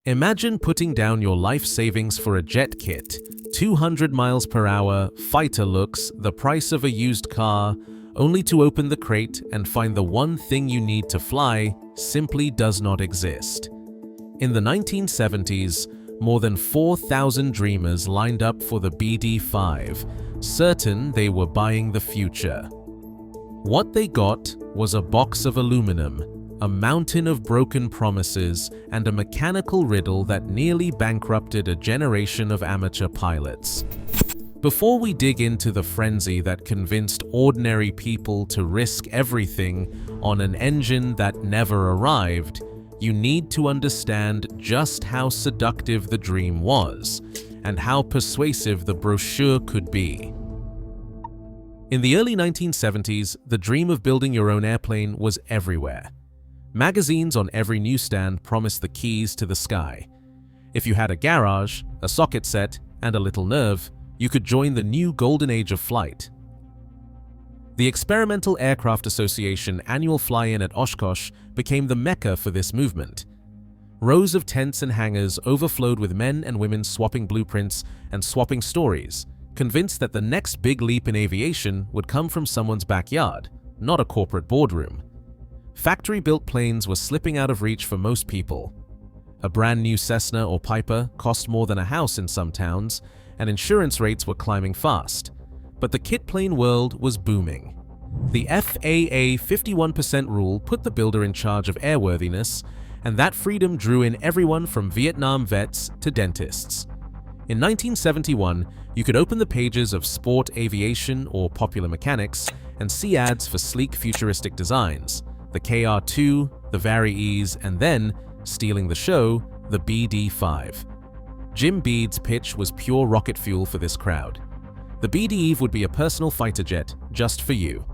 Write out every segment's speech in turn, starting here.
Imagine putting down your life savings for a jet kit, 200 miles per hour, fighter looks, the price of a used car, only to open the crate and find the one thing you need to fly simply does not exist. In the 1970s, more than 4,000 dreamers lined up for the Bede 5, certain they were buying the future. What they got was a box of aluminum, a mountain of broken promises, and a mechanical riddle that nearly bankrupted a generation of amateur pilots. Before we dig into the frenzy that convinced ordinary people to risk everything on an engine that never arrived, you need to understand just how seductive the dream was, and how persuasive the brochure could be. In the early 1970s, the dream of building your own airplane was everywhere. Magazines on every newsstand promised the keys to the sky. If you had a garage, a socket set, and a little nerve, you could join the new golden age of flight. The Experimental Aircraft Association annual fly-in at Oshkosh became the mecca for this movement. Rows of tents and hangars overflowed with men and women swapping blueprints and swapping stories, convinced that the next big leap in aviation would come from someone's backyard, not a corporate boardroom. Factory-built planes were slipping out of reach for most people. A brand new Cessna or Piper cost more than a house in some towns, and insurance rates were climbing fast. But the kit plane world was booming. The FAA 51% rule put the builder in charge of airworthiness, and that freedom drew in everyone from Vietnam vets to dentists. In 1971, you could open the pages of Sport Aviation or Popular Mechanics and see ads for sleek futuristic designs, the KR-2, the Vari-Ease, and then, stealing the show, the Bede 5. Jim Bede's pitch was pure rocket fuel for this crowd. The Bede would be a personal fighter jet just for you.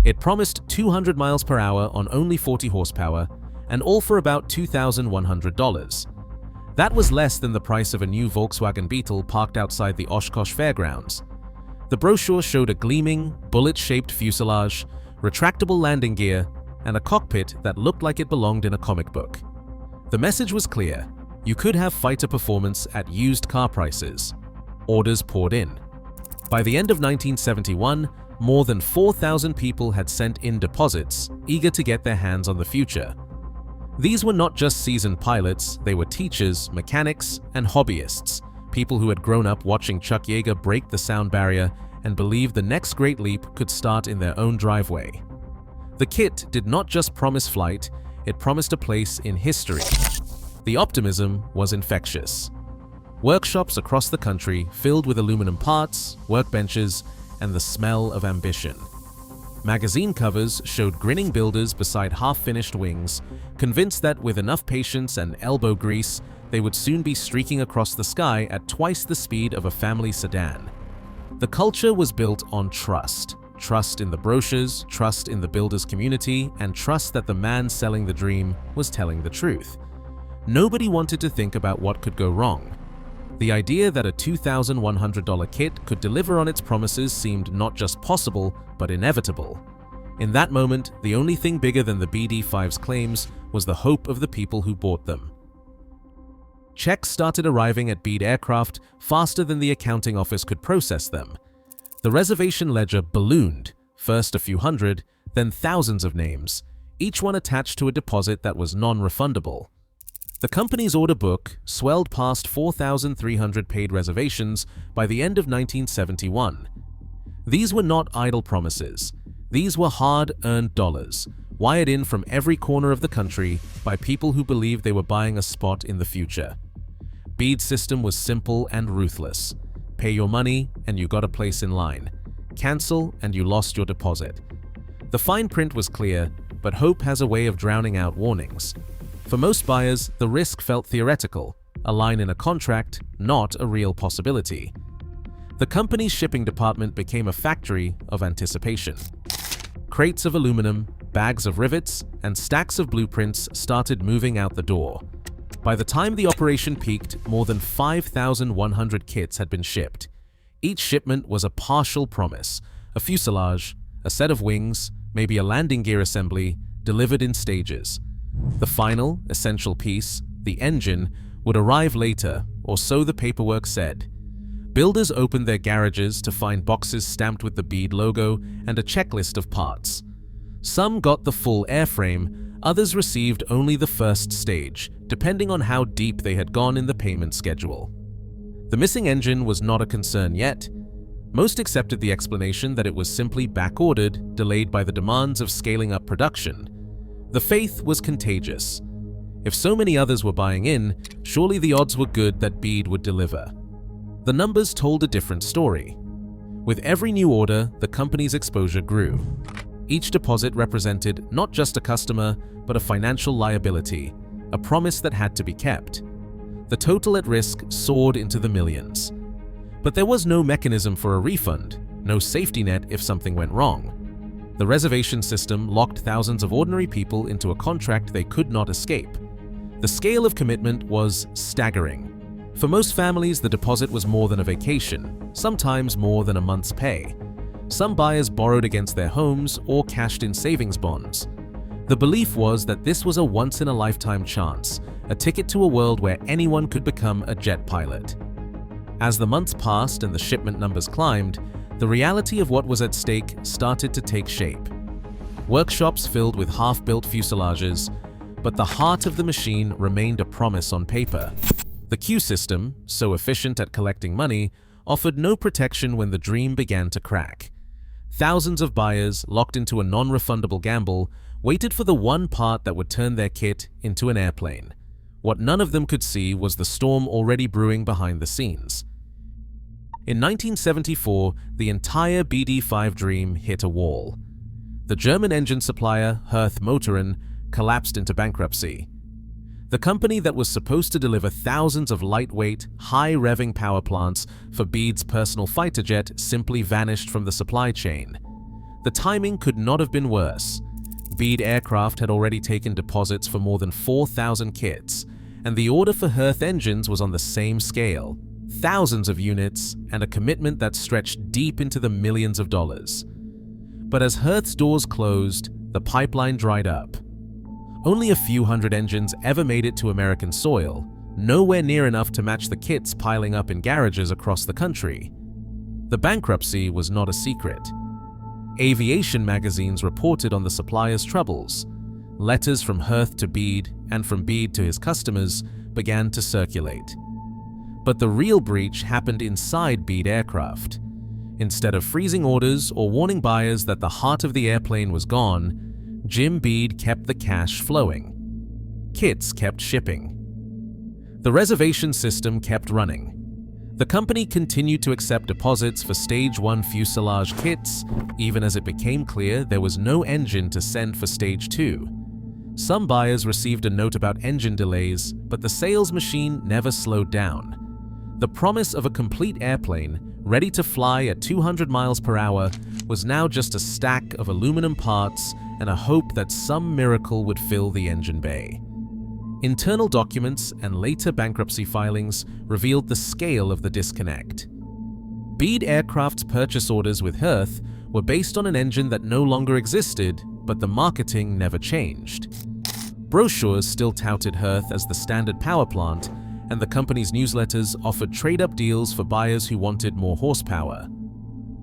It promised 200 miles per hour on only 40 horsepower, and all for about $2,100. That was less than the price of a new Volkswagen Beetle parked outside the Oshkosh Fairgrounds. The brochure showed a gleaming, bullet-shaped fuselage, retractable landing gear, and a cockpit that looked like it belonged in a comic book. The message was clear: you could have fighter performance at used car prices. Orders poured in. By the end of 1971, more than 4,000 people had sent in deposits, eager to get their hands on the future. These were not just seasoned pilots, they were teachers, mechanics, and hobbyists, people who had grown up watching Chuck Yeager break the sound barrier and believed the next great leap could start in their own driveway. The kit did not just promise flight, it promised a place in history. The optimism was infectious. Workshops across the country filled with aluminum parts, workbenches, and the smell of ambition. Magazine covers showed grinning builders beside half-finished wings, convinced that with enough patience and elbow grease, they would soon be streaking across the sky at twice the speed of a family sedan. The culture was built on trust. Trust in the brochures, trust in the builders' community, and trust that the man selling the dream was telling the truth. Nobody wanted to think about what could go wrong. The idea that a $2,100 kit could deliver on its promises seemed not just possible, but inevitable. In that moment, the only thing bigger than the Bede 5's claims was the hope of the people who bought them. Checks started arriving at Bede Aircraft faster than the accounting office could process them. The reservation ledger ballooned, first a few hundred, then thousands of names, each one attached to a deposit that was non-refundable. The company's order book swelled past 4,300 paid reservations by the end of 1971. These were not idle promises. These were hard-earned dollars, wired in from every corner of the country by people who believed they were buying a spot in the future. Bede's system was simple and ruthless. Pay your money and you got a place in line. Cancel and you lost your deposit. The fine print was clear, but hope has a way of drowning out warnings. For most buyers, the risk felt theoretical, a line in a contract, not a real possibility. The company's shipping department became a factory of anticipation. Crates of aluminum, bags of rivets, and stacks of blueprints started moving out the door. By the time the operation peaked, more than 5,100 kits had been shipped. Each shipment was a partial promise, a fuselage, a set of wings, maybe a landing gear assembly, delivered in stages. The final, essential piece, the engine, would arrive later, or so the paperwork said. Builders opened their garages to find boxes stamped with the Bede logo and a checklist of parts. Some got the full airframe, others received only the first stage, depending on how deep they had gone in the payment schedule. The missing engine was not a concern yet. Most accepted the explanation that it was simply back-ordered, delayed by the demands of scaling up production. The faith was contagious. If so many others were buying in, surely the odds were good that Bede would deliver. The numbers told a different story. With every new order, the company's exposure grew. Each deposit represented not just a customer, but a financial liability, a promise that had to be kept. The total at risk soared into the millions. But there was no mechanism for a refund, no safety net if something went wrong. The reservation system locked thousands of ordinary people into a contract they could not escape. The scale of commitment was staggering. For most families, the deposit was more than a vacation, sometimes more than a month's pay. Some buyers borrowed against their homes or cashed in savings bonds. The belief was that this was a once-in-a-lifetime chance, a ticket to a world where anyone could become a jet pilot. As the months passed and the shipment numbers climbed, the reality of what was at stake started to take shape. Workshops filled with half-built fuselages, but the heart of the machine remained a promise on paper. The queue system, so efficient at collecting money, offered no protection when the dream began to crack. Thousands of buyers, locked into a non-refundable gamble, waited for the one part that would turn their kit into an airplane. What none of them could see was the storm already brewing behind the scenes. In 1974, the entire BD5 dream hit a wall. The German engine supplier, Herth Motoren, collapsed into bankruptcy. The company that was supposed to deliver thousands of lightweight, high-revving power plants for Bede's personal fighter jet simply vanished from the supply chain. The timing could not have been worse. Bede Aircraft had already taken deposits for more than 4,000 kits, and the order for Herth engines was on the same scale. Thousands of units, and a commitment that stretched deep into the millions of dollars. But as Herth's doors closed, the pipeline dried up. Only a few hundred engines ever made it to American soil, nowhere near enough to match the kits piling up in garages across the country. The bankruptcy was not a secret. Aviation magazines reported on the supplier's troubles. Letters from Herth to Bede and from Bede to his customers began to circulate. But the real breach happened inside Bede Aircraft. Instead of freezing orders or warning buyers that the heart of the airplane was gone, Jim Bede kept the cash flowing. Kits kept shipping. The reservation system kept running. The company continued to accept deposits for Stage 1 fuselage kits, even as it became clear there was no engine to send for Stage 2. Some buyers received a note about engine delays, but the sales machine never slowed down. The promise of a complete airplane, ready to fly at 200 miles per hour, was now just a stack of aluminum parts and a hope that some miracle would fill the engine bay. Internal documents and later bankruptcy filings revealed the scale of the disconnect. Bede Aircraft's purchase orders with Herth were based on an engine that no longer existed, but the marketing never changed. Brochures still touted Herth as the standard power plant, and the company's newsletters offered trade-up deals for buyers who wanted more horsepower.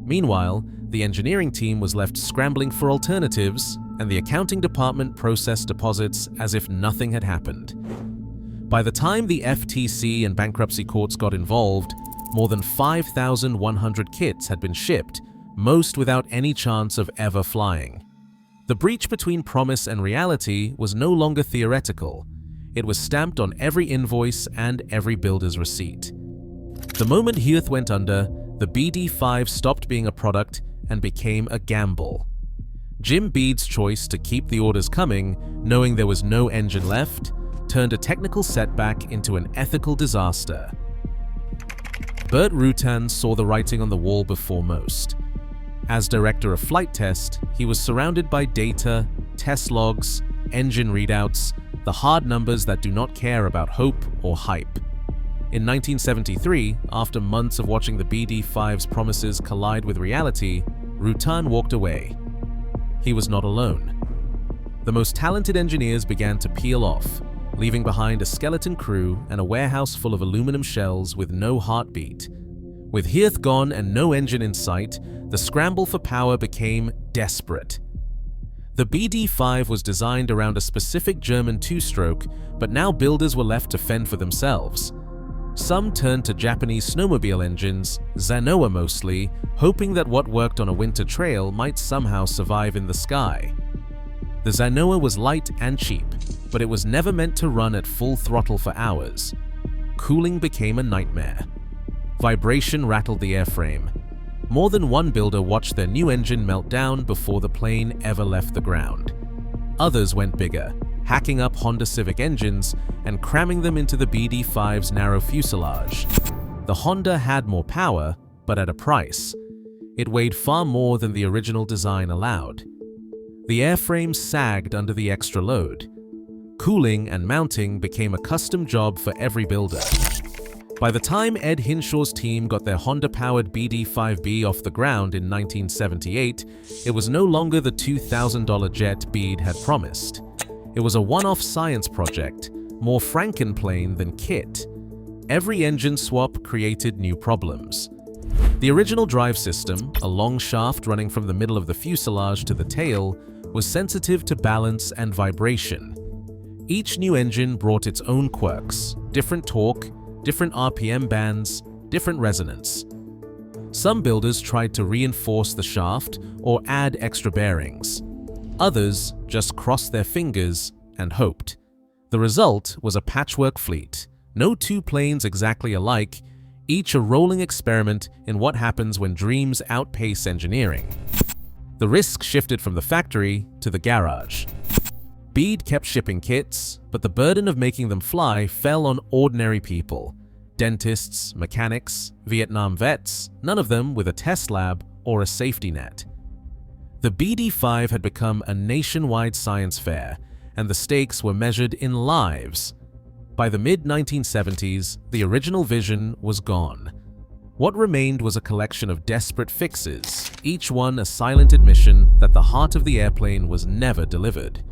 Meanwhile, the engineering team was left scrambling for alternatives, and the accounting department processed deposits as if nothing had happened. By the time the FTC and bankruptcy courts got involved, more than 5,100 kits had been shipped, most without any chance of ever flying. The breach between promise and reality was no longer theoretical. It was stamped on every invoice and every builder's receipt. The moment Herth went under, the BD5 stopped being a product and became a gamble. Jim Bede's choice to keep the orders coming, knowing there was no engine left, turned a technical setback into an ethical disaster. Burt Rutan saw the writing on the wall before most. As director of flight test, he was surrounded by data, test logs, engine readouts, the hard numbers that do not care about hope or hype. In 1973, after months of watching the BD5's promises collide with reality, Rutan walked away. He was not alone. The most talented engineers began to peel off, leaving behind a skeleton crew and a warehouse full of aluminum shells with no heartbeat. With Hearth gone and no engine in sight, the scramble for power became desperate. The BD5 was designed around a specific German two-stroke, but now builders were left to fend for themselves. Some turned to Japanese snowmobile engines, Zanoa mostly, hoping that what worked on a winter trail might somehow survive in the sky. The Zanoa was light and cheap, but it was never meant to run at full throttle for hours. Cooling became a nightmare. Vibration rattled the airframe. More than one builder watched their new engine melt down before the plane ever left the ground. Others went bigger, hacking up Honda Civic engines and cramming them into the BD5's narrow fuselage. The Honda had more power, but at a price. It weighed far more than the original design allowed. The airframe sagged under the extra load. Cooling and mounting became a custom job for every builder. By the time Ed Hinshaw's team got their Honda-powered BD5B off the ground in 1978, it was no longer the $2,000 jet Bede had promised. It was a one-off science project, more Frankenplane than kit. Every engine swap created new problems. The original drive system, a long shaft running from the middle of the fuselage to the tail, was sensitive to balance and vibration. Each new engine brought its own quirks, different torque, different RPM bands, different resonance. Some builders tried to reinforce the shaft or add extra bearings. Others just crossed their fingers and hoped. The result was a patchwork fleet, no two planes exactly alike, each a rolling experiment in what happens when dreams outpace engineering. The risk shifted from the factory to the garage. Bede kept shipping kits, but the burden of making them fly fell on ordinary people. Dentists, mechanics, Vietnam vets, none of them with a test lab or a safety net. The BD5 had become a nationwide science fair, and the stakes were measured in lives. By the mid-1970s, the original vision was gone. What remained was a collection of desperate fixes, each one a silent admission that the heart of the airplane was never delivered.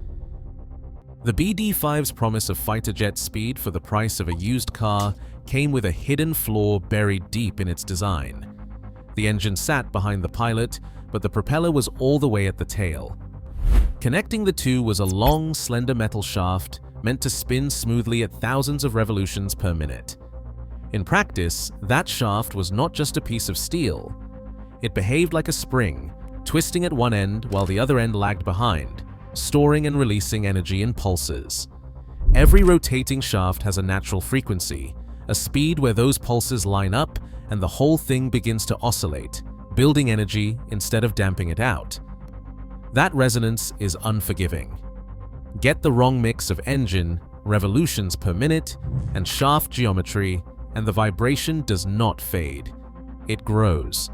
The BD5's promise of fighter jet speed for the price of a used car came with a hidden flaw buried deep in its design. The engine sat behind the pilot, but the propeller was all the way at the tail. Connecting the two was a long, slender metal shaft meant to spin smoothly at thousands of revolutions per minute. In practice, that shaft was not just a piece of steel. It behaved like a spring, twisting at one end while the other end lagged behind, storing and releasing energy in pulses. Every rotating shaft has a natural frequency, a speed where those pulses line up and the whole thing begins to oscillate, building energy instead of damping it out. That resonance is unforgiving. Get the wrong mix of engine, revolutions per minute, and shaft geometry, and the vibration does not fade. It grows.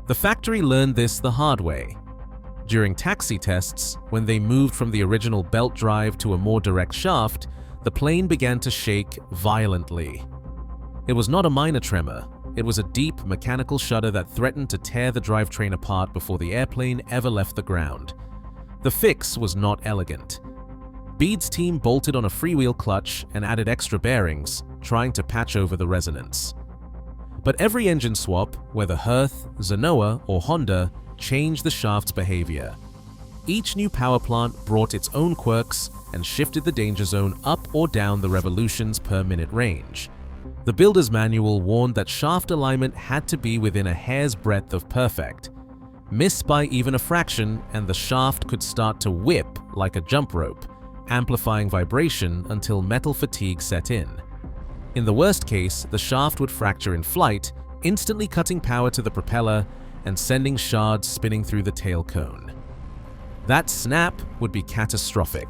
The factory learned this the hard way. During taxi tests, when they moved from the original belt drive to a more direct shaft, the plane began to shake violently. It was not a minor tremor. It was a deep mechanical shudder that threatened to tear the drivetrain apart before the airplane ever left the ground. The fix was not elegant. Bede's team bolted on a freewheel clutch and added extra bearings, trying to patch over the resonance. But every engine swap, whether Hearth, Zanoa, or Honda, changed the shaft's behavior. Each new power plant brought its own quirks and shifted the danger zone up or down the revolutions per minute range. The builder's manual warned that shaft alignment had to be within a hair's breadth of perfect. Miss by even a fraction and the shaft could start to whip like a jump rope, amplifying vibration until metal fatigue set in. In the worst case, the shaft would fracture in flight, instantly cutting power to the propeller and sending shards spinning through the tail cone. That snap would be catastrophic.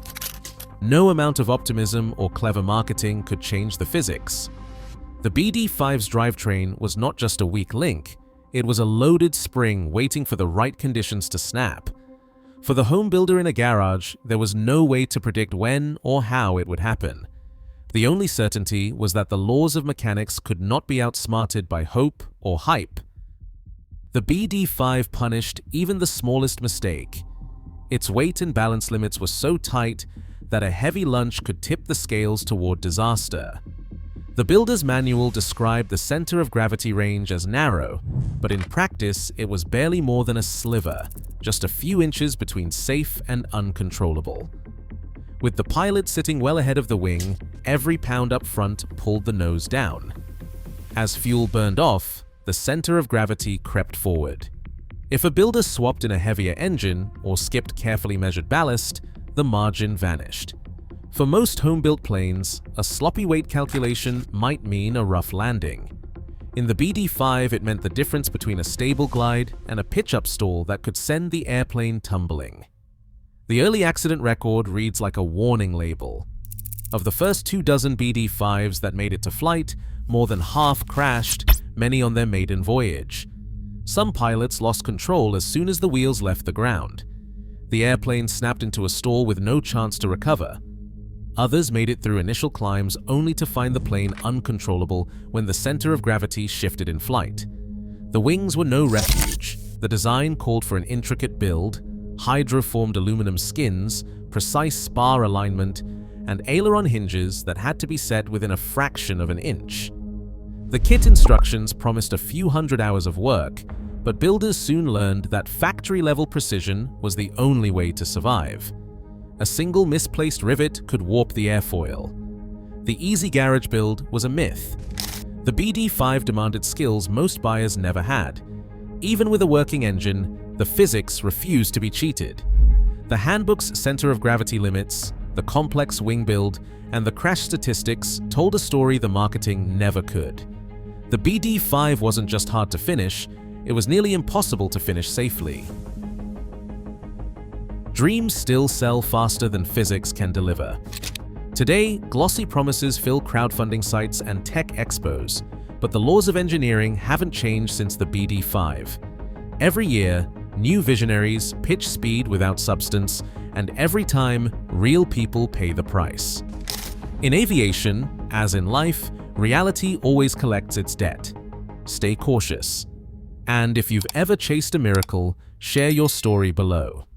No amount of optimism or clever marketing could change the physics. The BD5's drivetrain was not just a weak link, it was a loaded spring waiting for the right conditions to snap. For the home builder in a garage, there was no way to predict when or how it would happen. The only certainty was that the laws of mechanics could not be outsmarted by hope or hype. The BD5 punished even the smallest mistake. Its weight and balance limits were so tight that a heavy lunch could tip the scales toward disaster. The builder's manual described the center of gravity range as narrow, but in practice it was barely more than a sliver, just a few inches between safe and uncontrollable. With the pilot sitting well ahead of the wing, every pound up front pulled the nose down. As fuel burned off, the center of gravity crept forward. If a builder swapped in a heavier engine or skipped carefully measured ballast, the margin vanished. For most home-built planes, a sloppy weight calculation might mean a rough landing. In the BD-5, it meant the difference between a stable glide and a pitch-up stall that could send the airplane tumbling. The early accident record reads like a warning label. Of the first 24 BD-5s that made it to flight, more than half crashed, many on their maiden voyage. Some pilots lost control as soon as the wheels left the ground. The airplane snapped into a stall with no chance to recover. Others made it through initial climbs only to find the plane uncontrollable when the center of gravity shifted in flight. The wings were no refuge. The design called for an intricate build, hydroformed aluminum skins, precise spar alignment, and aileron hinges that had to be set within a fraction of an inch. The kit instructions promised a few hundred hours of work, but builders soon learned that factory-level precision was the only way to survive. A single misplaced rivet could warp the airfoil. The easy garage build was a myth. The BD-5 demanded skills most buyers never had. Even with a working engine, the physics refused to be cheated. The handbook's center of gravity limits, the complex wing build, and the crash statistics told a story the marketing never could. The BD-5 wasn't just hard to finish, it was nearly impossible to finish safely. Dreams still sell faster than physics can deliver. Today, glossy promises fill crowdfunding sites and tech expos, but the laws of engineering haven't changed since the BD-5. Every year, new visionaries pitch speed without substance, and every time, real people pay the price. In aviation, as in life, reality always collects its debt. Stay cautious. And if you've ever chased a miracle, share your story below.